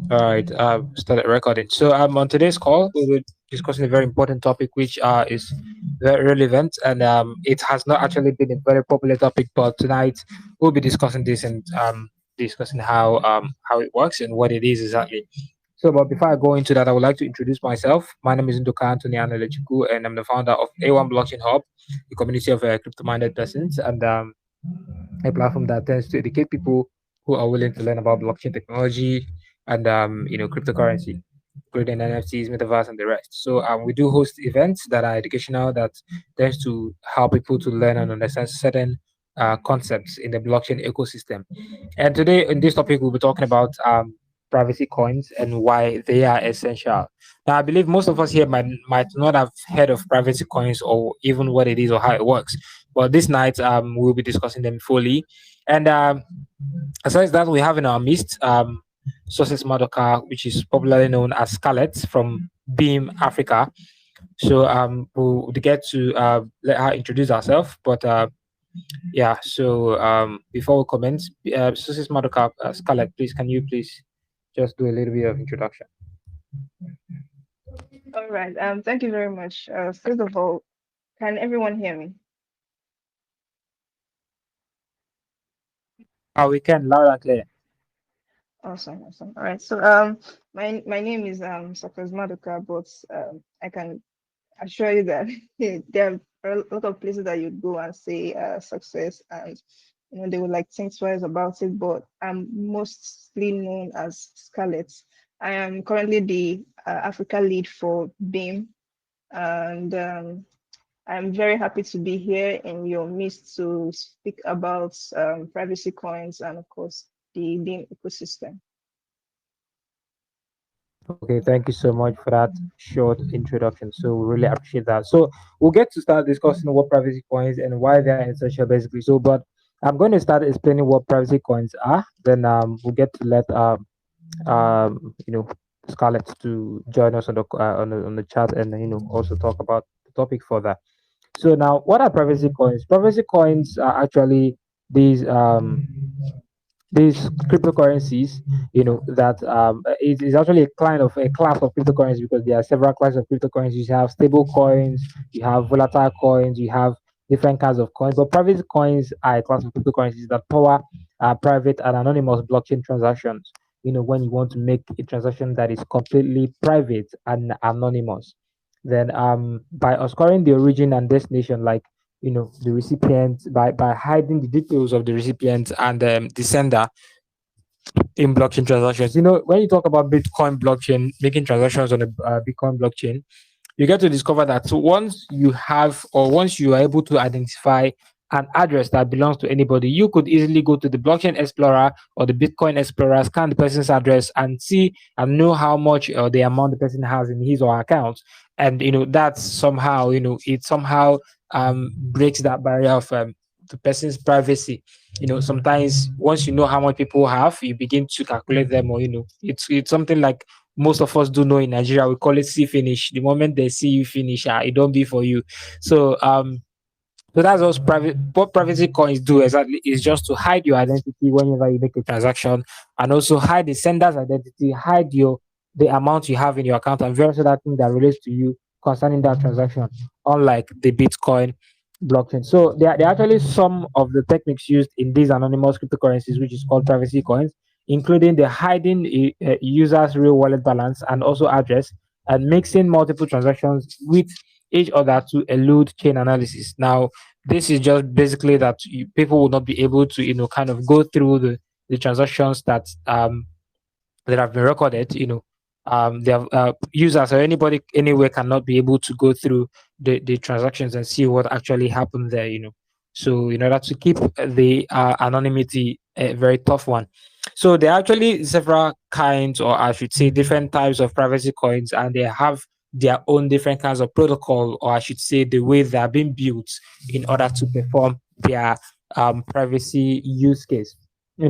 All right, started recording. So on today's call, we will discussing a very important topic, which is very relevant, and it has not actually been a very popular topic, but tonight we'll be discussing this and discussing how it works and what it is exactly. So, but before I go into that, I would like to introduce myself. My name is Nduka Anthony Anelechiku, and I'm the founder of A1 Blockchain Hub, a community of crypto-minded persons, and a platform that tends to educate people who are willing to learn about blockchain technology and cryptocurrency, including NFTs, metaverse, and the rest. So we do host events that are educational that tends to help people to learn and understand certain concepts in the blockchain ecosystem. And today in this topic, we'll be talking about privacy coins and why they are essential. Now, I believe most of us here might not have heard of privacy coins or even what it is or how it works. But this night, we'll be discussing them fully. And aside that, we have in our midst Success Madoka, which is popularly known as Scarlett from BIM Africa. So we'll get to let her introduce herself. But yeah, so before we commence, Success Madoka, Scarlett, please, can you please just do a little bit of introduction? All right. Thank you very much. First of all, can everyone hear me? We can loud and clear. Awesome, awesome. All right. So my name is Sakaz Maduka, but I can assure you that there are a lot of places that you'd go and say success, and they would like think twice about it. But I'm mostly known as Scarlett. I am currently the Africa lead for BIM, and I'm very happy to be here in your midst to speak about privacy coins and, of course, the BIM ecosystem. Okay, thank you so much for that short introduction. So we really appreciate that. So we'll get to start discussing what privacy coins and why they're essential, basically. So, but I'm going to start explaining what privacy coins are. Then we'll get to let Scarlett to join us on the chat and also talk about the topic further. So now, what are privacy coins? Privacy coins are actually these these cryptocurrencies, that it is actually a kind of a class of cryptocurrencies because there are several classes of cryptocurrencies. You have stable coins, you have volatile coins, you have different kinds of coins. But private coins are a class of cryptocurrencies that power private and anonymous blockchain transactions. When you want to make a transaction that is completely private and anonymous, then by obscuring the origin and destination, like the recipient, by hiding the details of the recipient and the sender in blockchain transactions. When you talk about Bitcoin blockchain, making transactions on a Bitcoin blockchain, you get to discover that once you are able to identify an address that belongs to anybody, you could easily go to the blockchain explorer or the Bitcoin explorer, scan the person's address and see and know how much or the amount the person has in his or her account. And that's somehow, it somehow breaks that barrier of the person's privacy. Sometimes once you know how much people have, you begin to calculate them, or it's something like most of us do know in Nigeria. We call it see finish. The moment they see you finish, it don't be for you. So that's what privacy coins do exactly is just to hide your identity whenever you make a transaction, and also hide the sender's identity, hide the amount you have in your account, and various other things that relates to you concerning that transaction, unlike the Bitcoin blockchain. So there are actually some of the techniques used in these anonymous cryptocurrencies, which is called privacy coins, including the hiding a user's real wallet balance and also address, and mixing multiple transactions with each other to elude chain analysis. Now, this is just basically that people will not be able to, kind of go through the transactions that have been recorded. Users or anybody anywhere cannot be able to go through the transactions and see what actually happened there. So in order to keep the anonymity a very tough one. So there are actually several kinds, or I should say different types of privacy coins, and they have their own different kinds of protocol, or I should say the way they are being built in order to perform their privacy use case.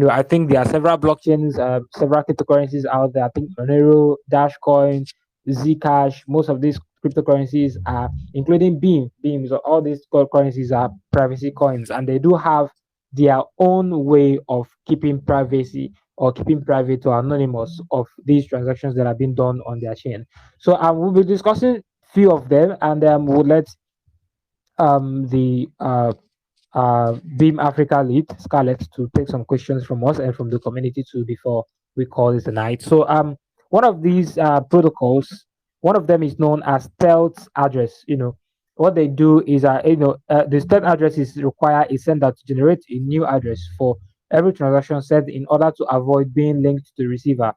I think there are several blockchains, several cryptocurrencies out there. I think Monero, Dashcoin, Zcash, most of these cryptocurrencies are, including Beam. So all these currencies are privacy coins, and they do have their own way of keeping privacy or keeping private or anonymous of these transactions that have been done on their chain. So we'll be discussing few of them, and we'll let the BIM Africa lead, Scarlett, to take some questions from us and from the community too before we call it a night. So one of these protocols, one of them is known as stealth address. What they do is the stealth address is require a sender to generate a new address for every transaction sent in order to avoid being linked to the receiver.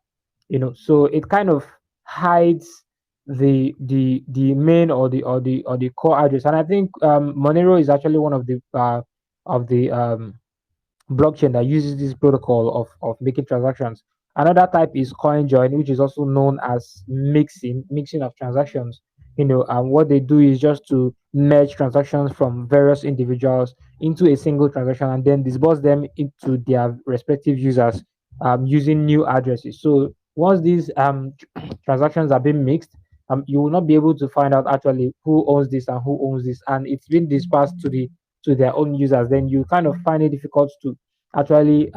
So it kind of hides the main or the core address. And I think Monero is actually one of the blockchain that uses this protocol of making transactions. Another type is coin join, which is also known as mixing of transactions. And what they do is just to merge transactions from various individuals into a single transaction and then disburse them into their respective users using new addresses. So once these transactions are being mixed, you will not be able to find out actually who owns this and who owns this, and it's been dispersed to their own users. Then you kind of find it difficult to actually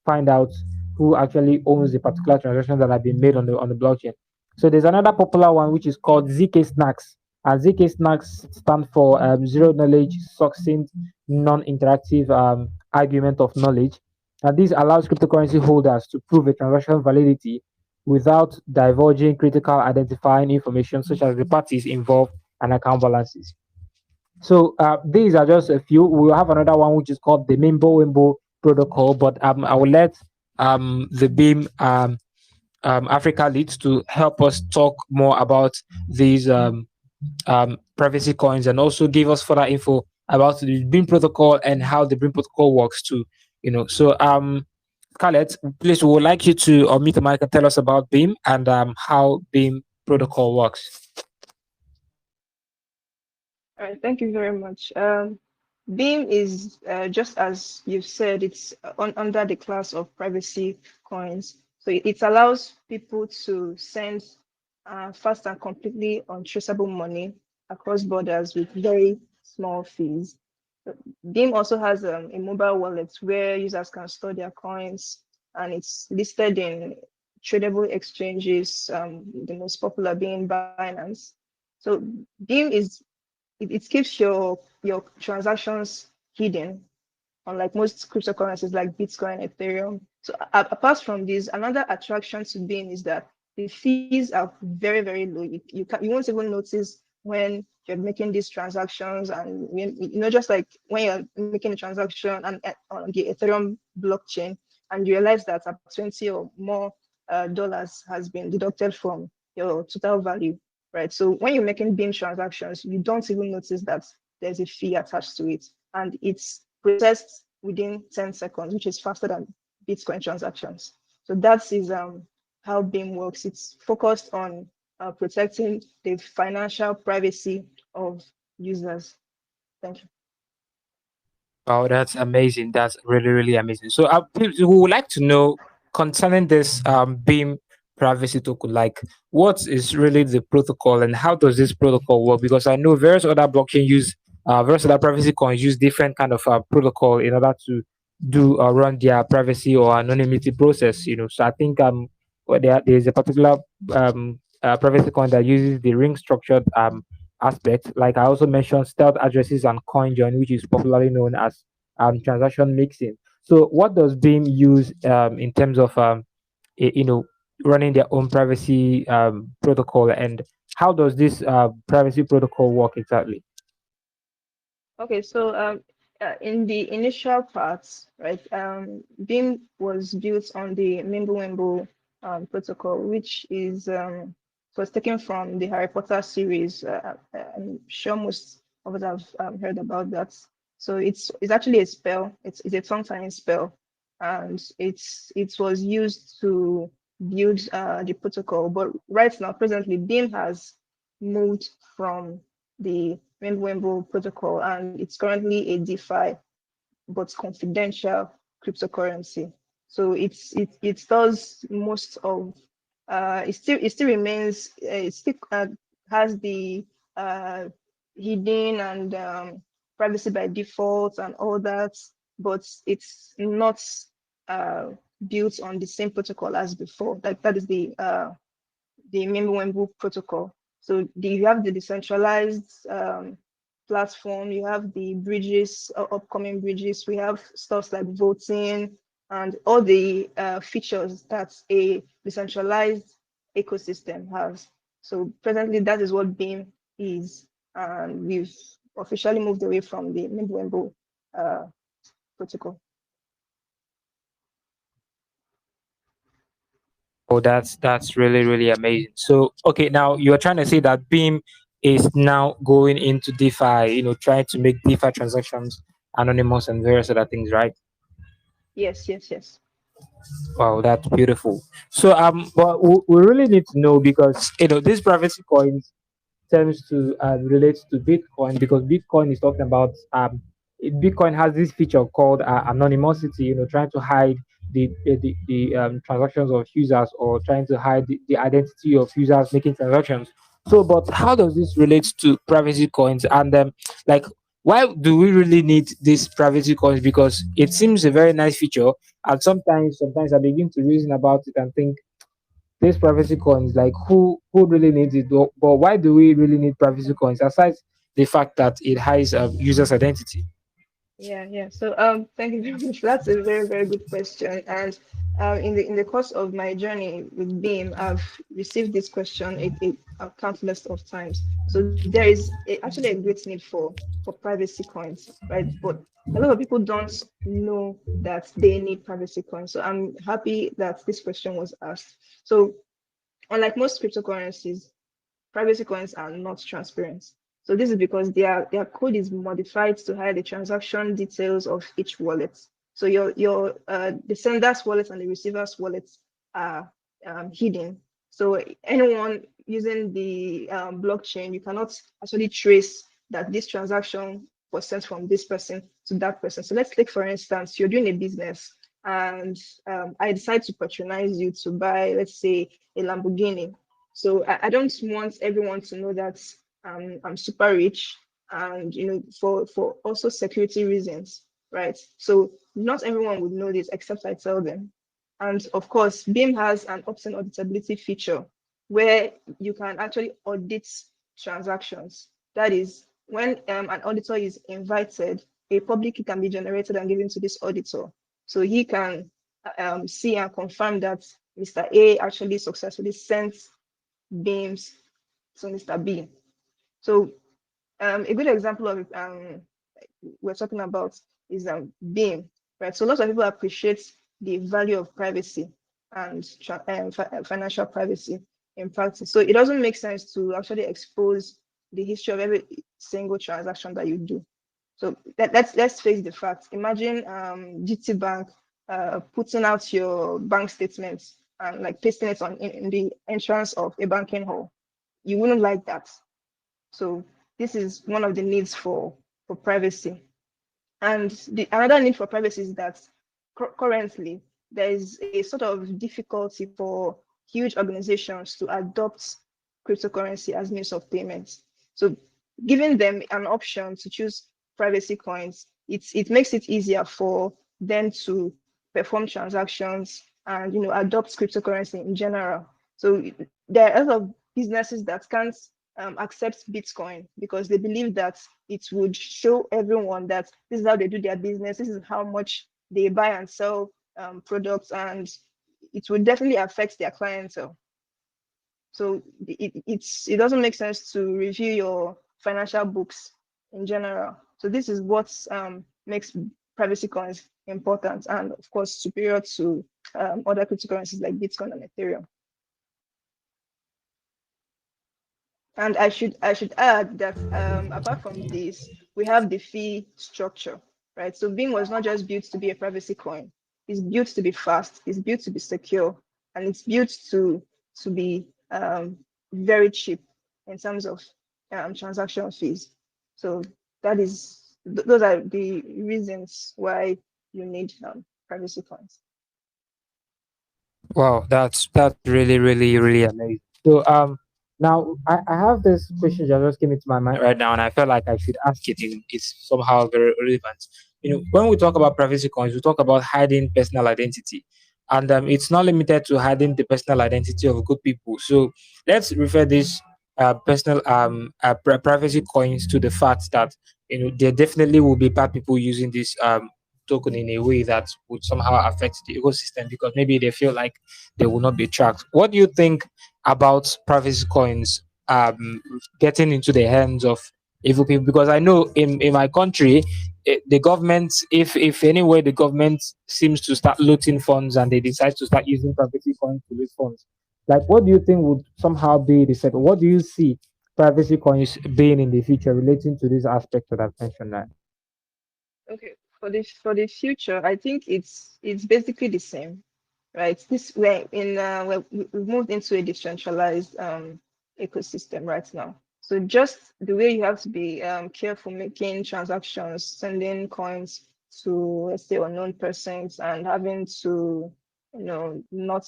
find out who actually owns the particular transaction that have been made on the blockchain. So there's another popular one which is called ZK Snacks. And ZK Snacks stand for zero knowledge, succinct, non-interactive argument of knowledge. And this allows cryptocurrency holders to prove a transaction validity without divulging critical identifying information such as the parties involved and account balances. So these are just a few. We'll have another one which is called the Mimbo Wimbo protocol, but I will let the BIM Africa leads to help us talk more about these privacy coins and also give us further info about the BIM protocol and how the BIM protocol works too. So Scarlett, please, we would like you to unmute the mic and tell us about BIM and how BIM protocol works. All right, thank you very much. BIM is just as you've said, it's under the class of privacy coins. So it allows people to send fast and completely untraceable money across borders with very small fees. BIM also has a mobile wallet where users can store their coins, and it's listed in tradable exchanges, the most popular being Binance. So BIM it keeps your transactions hidden, unlike most cryptocurrencies like Bitcoin, Ethereum. So apart from this, another attraction to BIM is that the fees are very, very low. You won't even notice when you're making these transactions, and just like when you're making a transaction and on the Ethereum blockchain, and you realize that 20 or more dollars has been deducted from your total value, right? So when you're making BIM transactions, you don't even notice that there's a fee attached to it, and it's processed within 10 seconds, which is faster than Bitcoin transactions. So that is how BIM works. It's focused on protecting the financial privacy of users. Thank you. Oh, that's amazing. That's really, really amazing. So, we would like to know concerning this BIM privacy token, like what is really the protocol and how does this protocol work? Because I know various other privacy coins use different kind of protocol in order to do run their privacy or anonymity process. So I think there's a particular privacy coin that uses the ring structured aspect. Like I also mentioned, stealth addresses and coin join, which is popularly known as transaction mixing. So, what does BIM use in terms of running their own privacy protocol, and how does this privacy protocol work exactly? Okay, so in the initial parts, right, BIM was built on the Mimblewimble protocol, which was taken from the Harry Potter series. I'm sure most of us have heard about that. So it's actually a spell. It's a tongue-tying spell, and it was used to build the protocol. But right now, presently, BIM has moved from the Wimble protocol, and it's currently a DeFi but confidential cryptocurrency. So it does most of it still remains it still has the uh, hidden and privacy by default and all that, but it's not built on the same protocol as before. That is the Mimblewimble protocol. So you have the decentralized platform, you have the bridges, upcoming bridges, we have stuff like voting and all the features that a decentralized ecosystem has. So presently, that is what BIM is. And we've officially moved away from the Mimblewimble protocol. Oh, that's really really amazing. So, okay, now you're trying to say that Beam is now going into DeFi, trying to make DeFi transactions anonymous and various other things, right? Yes, yes, yes. Wow, that's beautiful. So, but we really need to know because these privacy coins tends to relate to Bitcoin because Bitcoin is talking about Bitcoin has this feature called anonymity. Trying to hide the transactions of users or trying to hide the identity of users making transactions. So, but how does this relate to privacy coins? And like, why do we really need these privacy coins? Because it seems a very nice feature, and sometimes I begin to reason about it and think these privacy coins, like who really needs it? But why do we really need privacy coins aside the fact that it hides users' identity? Yeah, yeah. So thank you very much. That's a very, very good question. And in the course of my journey with Beam, I've received this question a countless of times. So there is actually a great need for privacy coins, right? But a lot of people don't know that they need privacy coins. So I'm happy that this question was asked. So unlike most cryptocurrencies, privacy coins are not transparent. So this is because their code is modified to hide the transaction details of each wallet. So your the sender's wallet and the receiver's wallet are hidden. So anyone using the blockchain, you cannot actually trace that this transaction was sent from this person to that person. So let's take, for instance, you're doing a business and I decide to patronize you to buy, let's say, a Lamborghini. So I don't want everyone to know that I'm super rich, and for also security reasons, right? So not everyone would know this except I tell them. And of course, BIM has an opt-in auditability feature where you can actually audit transactions. That is, when an auditor is invited, a public key can be generated and given to this auditor. So he can see and confirm that Mr. A actually successfully sent beams to Mr. B. So a good example of it we're talking about is Beam, right? So lots of people appreciate the value of privacy and financial privacy in practice. So it doesn't make sense to actually expose the history of every single transaction that you do. So let's face the facts. Imagine GT Bank putting out your bank statements and like pasting it in the entrance of a banking hall. You wouldn't like that. So this is one of the needs for privacy. And another need for privacy is that currently there is a sort of difficulty for huge organizations to adopt cryptocurrency as means of payment. So giving them an option to choose privacy coins, it makes it easier for them to perform transactions and adopt cryptocurrency in general. So there are a lot of businesses that can't accept Bitcoin because they believe that it would show everyone that this is how they do their business, this is how much they buy and sell products, and it would definitely affect their clientele. So it doesn't make sense to review your financial books in general. So this is what makes privacy coins important and of course superior to other cryptocurrencies like Bitcoin and Ethereum. And I should add that apart from this, we have the fee structure, right? So Beam was not just built to be a privacy coin. It's built to be fast. It's built to be secure, and it's built to be very cheap in terms of transaction fees. So those are the reasons why you need privacy coins. Wow, that's really really really amazing. So now I have this question that just came into my mind right now, and I felt like I should ask it. It's somehow very relevant. When we talk about privacy coins, we talk about hiding personal identity. and it's not limited to hiding the personal identity of good people. So let's refer this personal privacy coins to the fact that there definitely will be bad people using this token in a way that would somehow affect the ecosystem because maybe they feel like they will not be tracked. What do you think about privacy coins getting into the hands of evil people? Because I know in my country, the government, if anyway the government seems to start looting funds and they decide to start using privacy coins to loot funds, like what do you think would somehow be the set? What do you see privacy coins being in the future relating to this aspect that I've mentioned now? Okay, for the future, I think it's basically the same, right? This we're in we've moved into a decentralized ecosystem right now. So just the way you have to be careful making transactions, sending coins to, let's say, unknown persons, and having to, not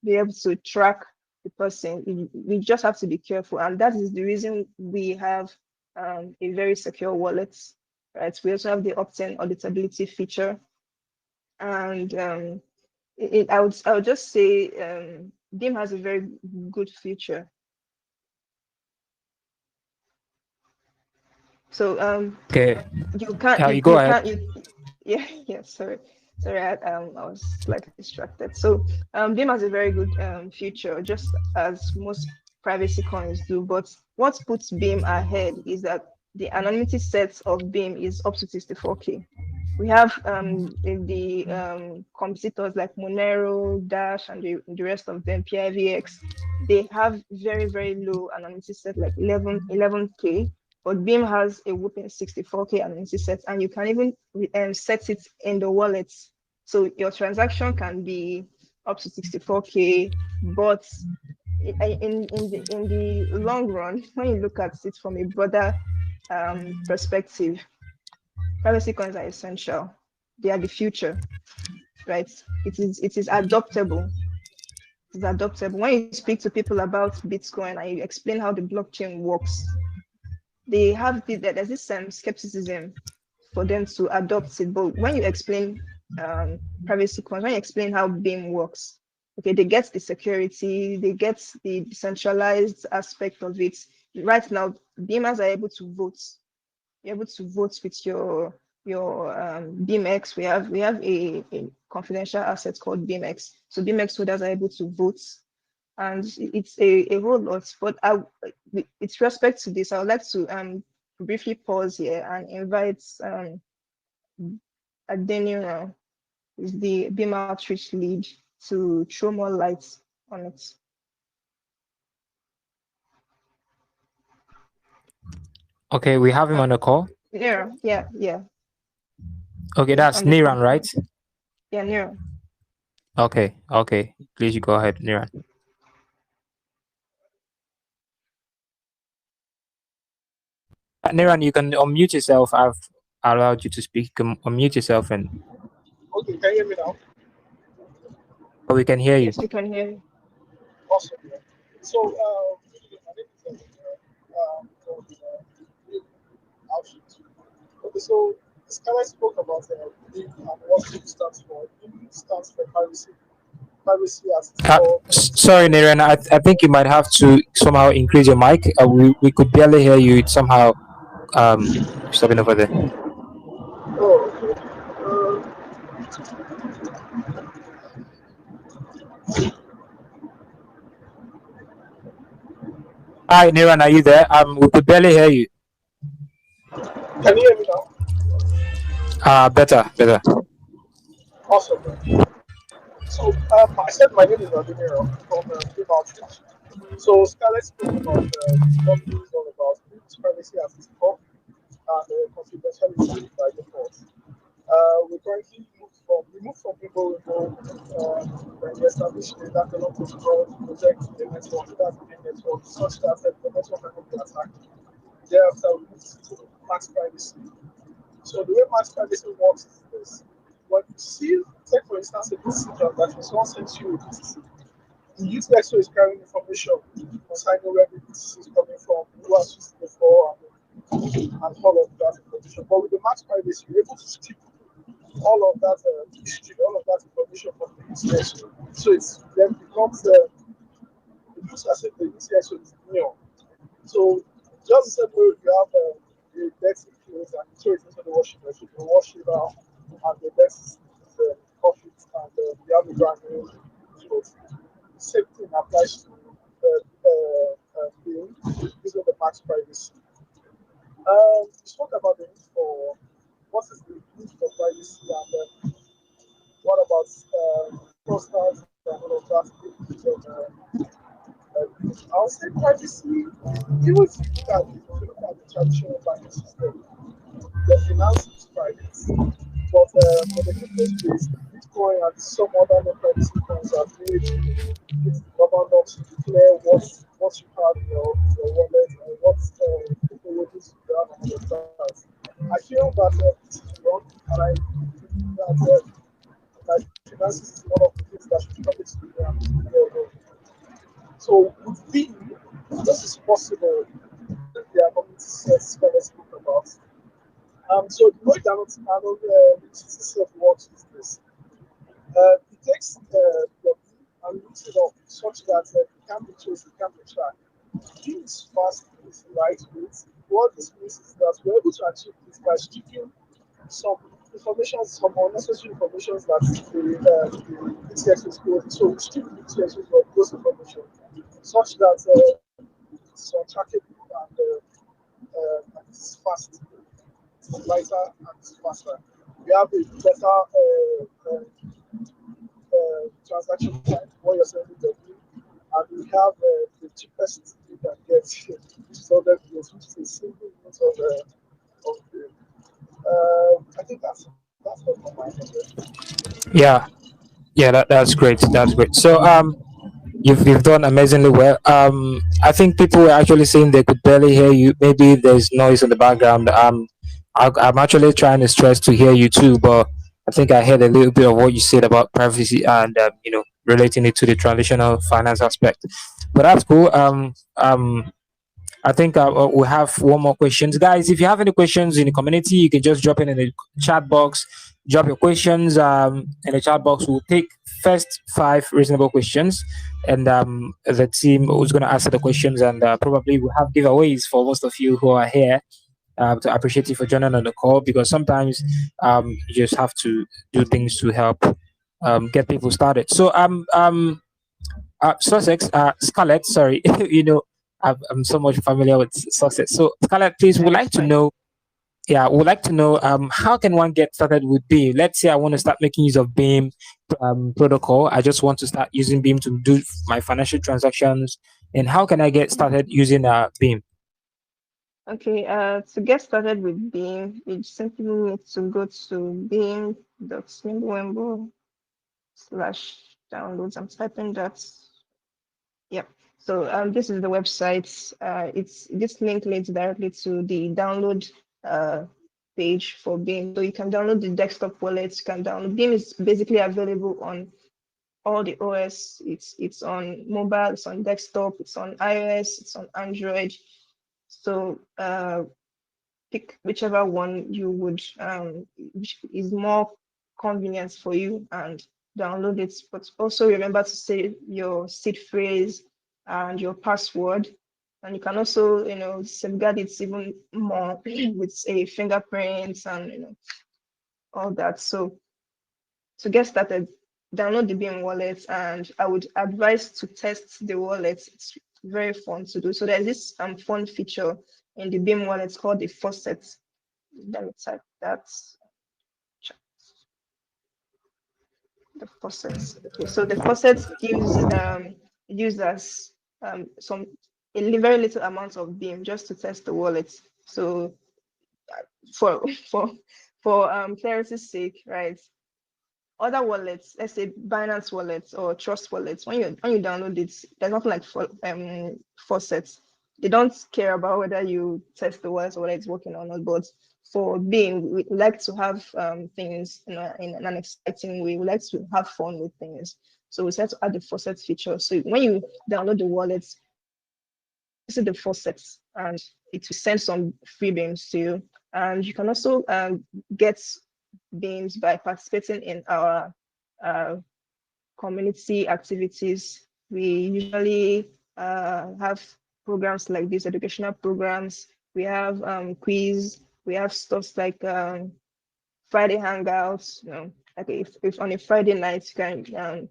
be able to track the person. We just have to be careful, and that is the reason we have a very secure wallet, right? We also have the opt-in auditability feature, and I would just say BIM has a very good future. So Okay, you can't you go ahead. yeah, yeah, sorry, I was slightly distracted. So BIM has a very good future, just as most privacy coins do. But what puts BIM ahead is that the anonymity set of BIM is up to 64K. We have in the competitors like Monero, Dash, and the rest of them, PIVX. They have very, very low anonymity set, like 11K, but BIM has a whooping 64K anonymity set, and you can even set it in the wallet. So your transaction can be up to 64K, but in the long run, when you look at it from a broader perspective, privacy coins are essential. They are the future, right? It is adoptable. It's adoptable. When you speak to people about Bitcoin and you explain how the blockchain works, there's this skepticism for them to adopt it. But when you explain privacy coins, when you explain how BIM works, okay, they get the security, they get the decentralized aspect of it. Right now, BIMers are able to vote. You're able to vote with your BIMX. We have a confidential asset called BIMX. So BIMX holders are able to vote, and it's a whole lot. But with respect to this, I would like to briefly pause here and invite Adeniran, is the BIM outreach lead, to throw more light on it. Okay, we have him on the call. Yeah, Okay, he's that's on the call. Niran, right? Yeah, Nira. Okay, please you go ahead, Niran. Niran, you can unmute yourself. I've allowed you to speak. You can unmute yourself and Okay, can you hear me now? we can hear you. Yes, we can hear you. Awesome. Yeah. So, my name is from outreach. Okay, so Skyline spoke about BIM and what BIM stands for. BIM stands for privacy. Privacy as its core Sorry, principle. Niran. I think you might have to somehow increase your mic. We could barely hear you. It's somehow stopping over there. Oh, okay. Hi, Niran, are you there? We could barely hear you. Can you hear me now? Better. Awesome. So, I said my name is Ademiro from BIM Outreach. So, Scarlett spoke about what BIM is all about. BIM is privacy as its core and confidentiality by default. We moved from people when we established the standalone protocol to protect the network, that's the network, such that the network cannot be attacked. Thereafter, we moved to max privacy. So the way max privacy works is this. When you see, take for instance, a BTC transaction, someone sends you a BTC. The UTXO is carrying information concerning where the BTC is coming from, who has used it before, and all of that information. But with the max privacy, you're able to skip all of that history, all of that information from the UTXO. So it's then becomes it looks as if the UTXO is new. So just the same way you have a dirty clothes and you throw it into the washing machine, you wash it out, and the next is profit, and you have a brand new clothes. Same thing applies to being using the max privacy. We spoke about the need for what is the need for privacy, and what about posters and all of that. I'll say privacy, even if you look at the traditional banking system, the finance is private. But for the crypto space, Bitcoin and some other non-privacy coins have made it normal not to declare what you have in your wallet and what cryptocurrencies you have on your cards. I feel that this is wrong, and I think that finances is one of the things that should come into the so with B, this is possible if they are community sets scholars spoke about. So the way Donald Citizen works is this. It takes your B and mix it up such that it can be traced, it can be tracked. B is fast, it's lightweight. What this means is that we're able to achieve this by stripping some information, some unnecessary information that the BTX is coding. So we strip the BTX of those information such that it's untrackable and it's fast, it's lighter and it's faster. We have a better transaction time when you're sending the bill, and we have the cheapest you can get, which is 100 years, which is a single unit of bill. I think that's what my mind is. Yeah, yeah, that's great. That's great. So you've done amazingly well. I think people were actually saying they could barely hear you. Maybe there's noise in the background. I'm actually trying to stress to hear you too, but I think I heard a little bit of what you said about privacy and relating it to the traditional finance aspect. But that's cool. I think we have one more questions, guys. If you have any questions in the community, you can just drop in the chat box. Drop your questions in the chat box. We'll take first five reasonable questions, and the team who's going to answer the questions, and probably we'll have giveaways for most of you who are here. To appreciate you for joining on the call, because sometimes you just have to do things to help get people started. So Sussex, Scarlett, sorry, I'm so much familiar with Sussex. So, Scarlett, please, would That's like to fine. know, yeah, would like to know, how can one get started with BIM? Let's say I want to start making use of BIM protocol. I just want to start using BIM to do my financial transactions. And how can I get started using BIM? Okay, to get started with Beam, you simply need to go to beam.swimblewimble/downloads. I'm typing that. Yep. So this is the website. It's this link leads directly to the download uh, page for Beam. So you can download the desktop wallet. You can download Beam is basically available on all the OS. It's on mobile. It's on desktop. It's on iOS. It's on Android. So pick whichever one you would which is more convenient for you and download it. But also remember to save your seed phrase and your password. And you can also, safeguard it even more with a fingerprint and all that. So to get started, download the Beam wallet, and I would advise to test the wallet. It's very fun to do. So there's this fun feature in the Beam wallet called the Faucet. Let me type that. The faucets. Okay, so the faucet gives users some very little amount of beam just to test the wallet. So for for for clarity's sake, right? Other wallets, let's say Binance wallets or Trust wallets, when you download it, there's nothing like for faucets. They don't care about whether you test the wallet or whether it's working or not. But for Beam, we like to have things in an exciting way. We like to have fun with things. So we set to add the faucet feature. So when you download the wallet, this is the faucets, and it will send some free beams to you. And you can also get BIMs by participating in our community activities. We usually have programs like these, educational programs. We have quiz. We have stuff like Friday hangouts. Like if on a Friday night you can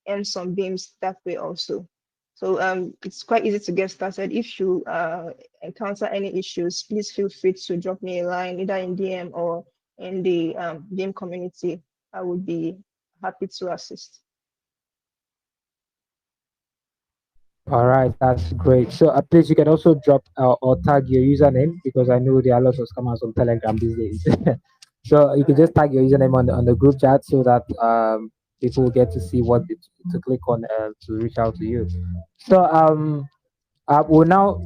earn some beams that way also. So it's quite easy to get started. If you encounter any issues, please feel free to drop me a line either in DM or in the BIM community. I would be happy to assist. All right, that's great. So please, you can also drop or tag your username because I know there are lots of scammers on Telegram these days. So you can just tag your username on the group chat so that people get to see what to click on to reach out to you. So we'll now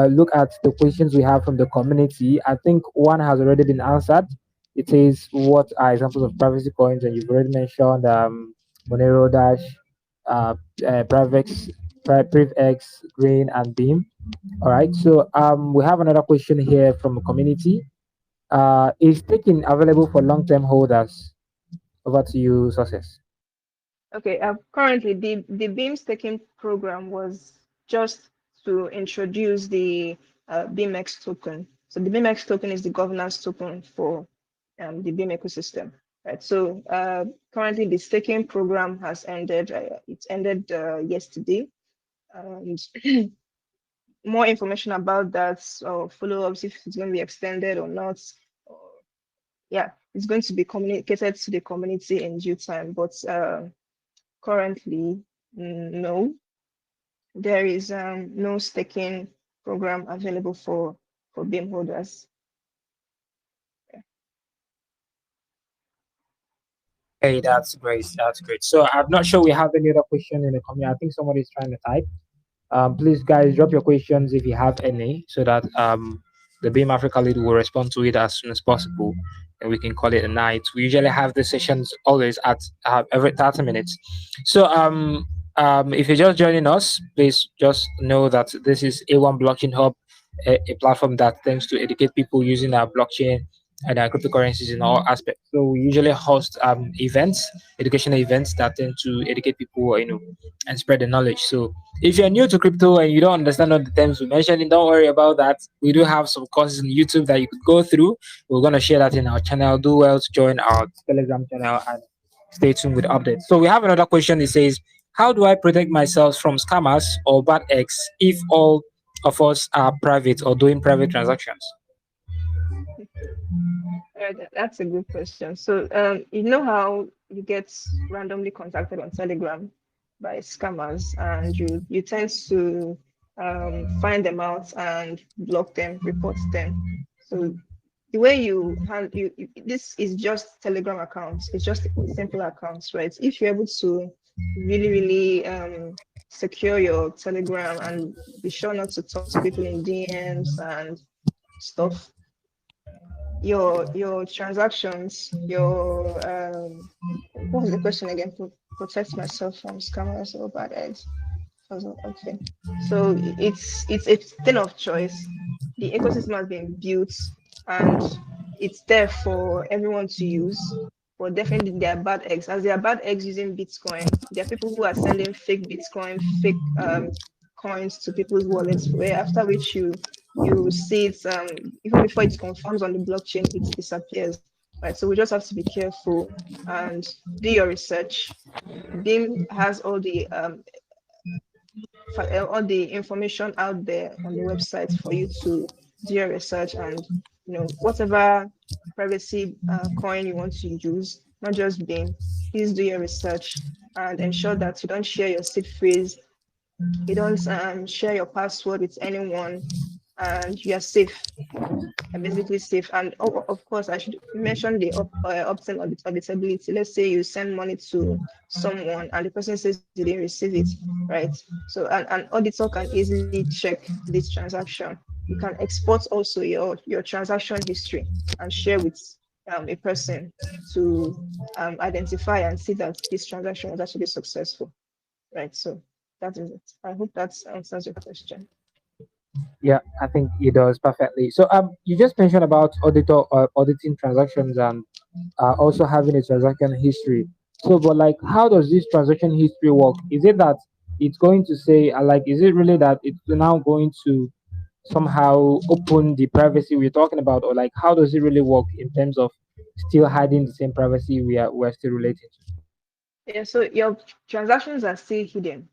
look at the questions we have from the community. I think one has already been answered. It says, what are examples of privacy coins? And you've already mentioned Monero Dash, Privex, PrivX, Green, and Beam. All right. So we have another question here from a community. Is taking available for long-term holders? Over to you, Success. Okay, currently the BIM staking program was just to introduce the BIMX token. So the BIMX token is the governance token for the BIM ecosystem, right? So currently the staking program has ended. It ended yesterday, and more information about that or follow-ups if it's going to be extended or not. Or, yeah, it's going to be communicated to the community in due time, but currently, no, there is no staking program available for BIM holders. Hey, that's great. That's great. So I'm not sure we have any other question in the community. I think somebody's trying to type. Please, guys, drop your questions if you have any, so that the Beam Africa lead will respond to it as soon as possible, and we can call it a night. We usually have the sessions always at every 30 minutes. So if you're just joining us, please just know that this is A1 Blockchain Hub, a platform that tends to educate people using our blockchain and cryptocurrencies in all aspects. So we usually host events, educational events that tend to educate people, and spread the knowledge. So if you're new to crypto and you don't understand all the terms we mentioned, don't worry about that. We do have some courses on YouTube that you could go through. We're going to share that in our channel. Do well to join our Telegram channel and stay tuned with updates. So we have another question. It says, how do I protect myself from scammers or bad eggs if all of us are private or doing private transactions? That's a good question. So, you know how you get randomly contacted on Telegram by scammers, and you tend to find them out and block them, report them. So the way this is just Telegram accounts. It's just simple accounts, right? If you're able to really, really secure your Telegram and be sure not to talk to people in DMs and stuff, your transactions, your what was the question again? Protect myself from scammers or bad eggs. Okay, so it's a thing of choice. The ecosystem has been built and it's there for everyone to use. But definitely there are bad eggs. As there are bad eggs using Bitcoin, there are people who are sending fake Bitcoin, fake coins to people's wallets, where after which you see it even before it confirms on the blockchain, it disappears. Right. So we just have to be careful and do your research. BIM has all the information out there on the website for you to do your research, and whatever privacy coin you want to use, not just BIM, please do your research and ensure that you don't share your seed phrase, you don't share your password with anyone, and you are safe. Basically safe. And of course, I should mention the opt-in auditability. Let's say you send money to someone and the person says they didn't receive it, right? So an auditor can easily check this transaction. You can export also your transaction history and share with a person to identify and see that this transaction was actually successful, right? So that is it. I hope that answers your question. Yeah, I think it does perfectly. So you just mentioned about auditing transactions and also having a transaction history. So, but like, how does this transaction history work? Is it that it's going to say, like, is it really that it's now going to somehow open the privacy we're talking about, or like, how does it really work in terms of still hiding the same privacy we're still related to? Yeah, so your transactions are still hidden.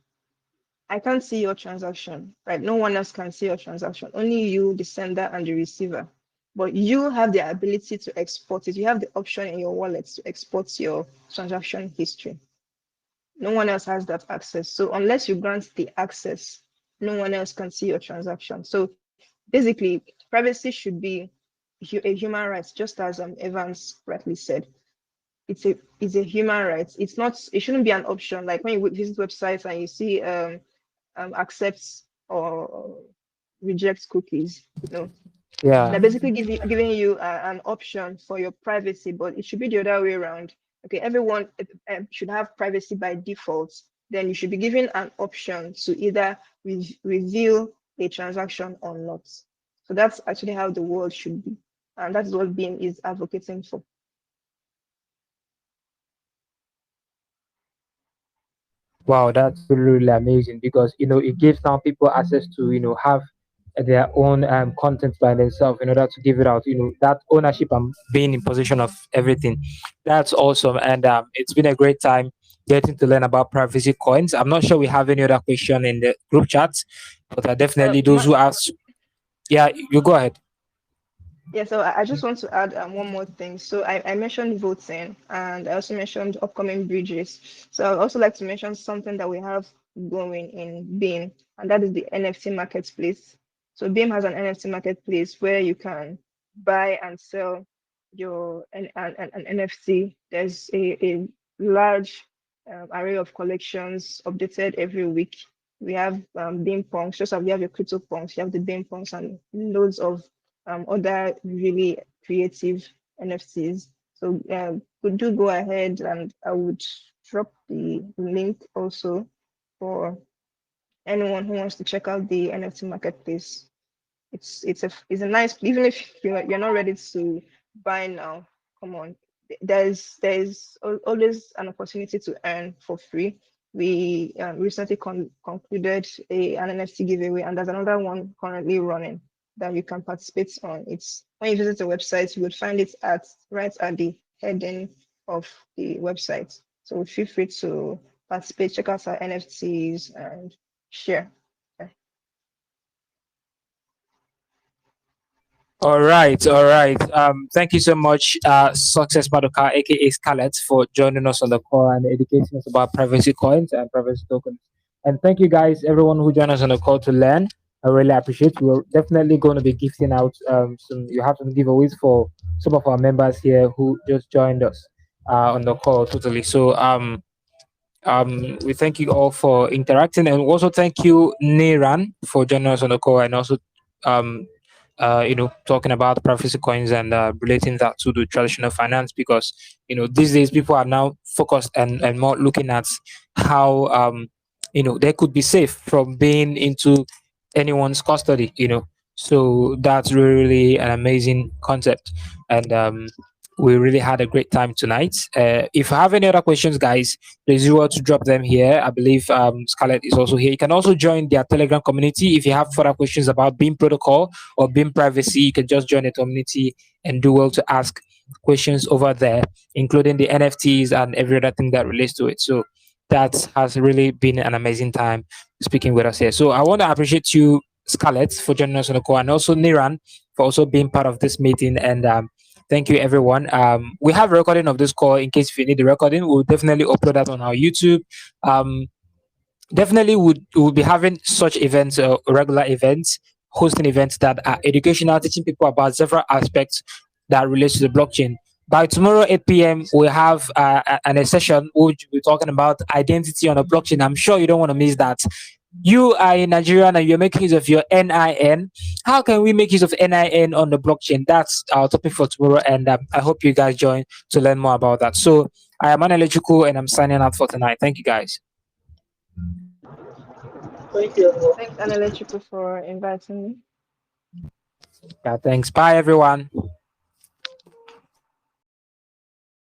I can't see your transaction, right? No one else can see your transaction. Only you, the sender, and the receiver. But you have the ability to export it. You have the option in your wallet to export your transaction history. No one else has that access. So unless you grant the access, no one else can see your transaction. So basically, privacy should be a human right, just as Evans rightly said. It's a human right. It's not. It shouldn't be an option. Like when you visit websites and you see accepts or rejects cookies. No, Yeah. they're basically giving you an option for your privacy, but it should be the other way around. Okay, everyone should have privacy by default. Then you should be given an option to either reveal a transaction or not. So that's actually how the world should be, and that's what BIM is advocating for. Wow, that's really, really amazing because it gives now people access to have their own content by themselves in order to give it out. That ownership and being in possession of everything. That's awesome, and it's been a great time getting to learn about privacy coins. I'm not sure we have any other question in the group chat, but definitely those who ask. Yeah, you go ahead. Yeah, so I just want to add one more thing. So I mentioned voting and I also mentioned upcoming bridges. So I'd also like to mention something that we have going in BIM, and that is the NFT marketplace. So BIM has an NFT marketplace where you can buy and sell your an NFT. There's a large array of collections updated every week. We have BIM punks, just like we have your crypto punks, you have the BIM punks and loads of other really creative NFTs. So could do go ahead and I would drop the link also for anyone who wants to check out the NFT marketplace. It's a nice, even if you're not ready to buy now, come on. There's always an opportunity to earn for free. We recently concluded an NFT giveaway, and there's another one currently running that you can participate on. It's when you visit the website, you would find it at right at the heading of the website. So feel free to participate, check out our NFTs, and share. Yeah. All right, all right. Thank you so much, Success Madoka, aka Scarlett, for joining us on the call and educating us about privacy coins and privacy tokens. And thank you guys, everyone who joined us on the call to learn. I really appreciate. We're definitely going to be gifting out some. You have some giveaways for some of our members here who just joined us on the call. Totally. So we thank you all for interacting, and also thank you, Niran, for joining us on the call, and also, um, talking about privacy coins and relating that to the traditional finance, because these days people are now focused and more looking at how they could be safe from being into anyone's custody. So that's really an amazing concept, and we really had a great time tonight. If you have any other questions, guys, please do to drop them here. I believe Scarlett is also here. You can also join their Telegram community. If you have further questions about BIM protocol or BIM privacy, you can just join the community and do well to ask questions over there, including the NFTs and every other thing that relates to it. So that has really been an amazing time speaking with us here. So I want to appreciate you, Scarlett, for joining us on the call, and also Niran for also being part of this meeting. And thank you, everyone. We have a recording of this call in case if you need the recording. We'll definitely upload that on our YouTube. Um, Definitely would be having such events, regular events, hosting events that are educational, teaching people about several aspects that relates to the blockchain. By tomorrow 8 p.m. we have a session which we're talking about identity on a blockchain. I'm sure you don't want to miss that. You are in Nigeria and you're making use of your NIN. How can we make use of NIN on the blockchain? That's our topic for tomorrow, and I hope you guys join to learn more about that. So I am An Electrical, and I'm signing out for tonight. Thank you, guys. Thank you, everyone. Thanks, Anna Chiku, for inviting me. Yeah, thanks. Bye, everyone.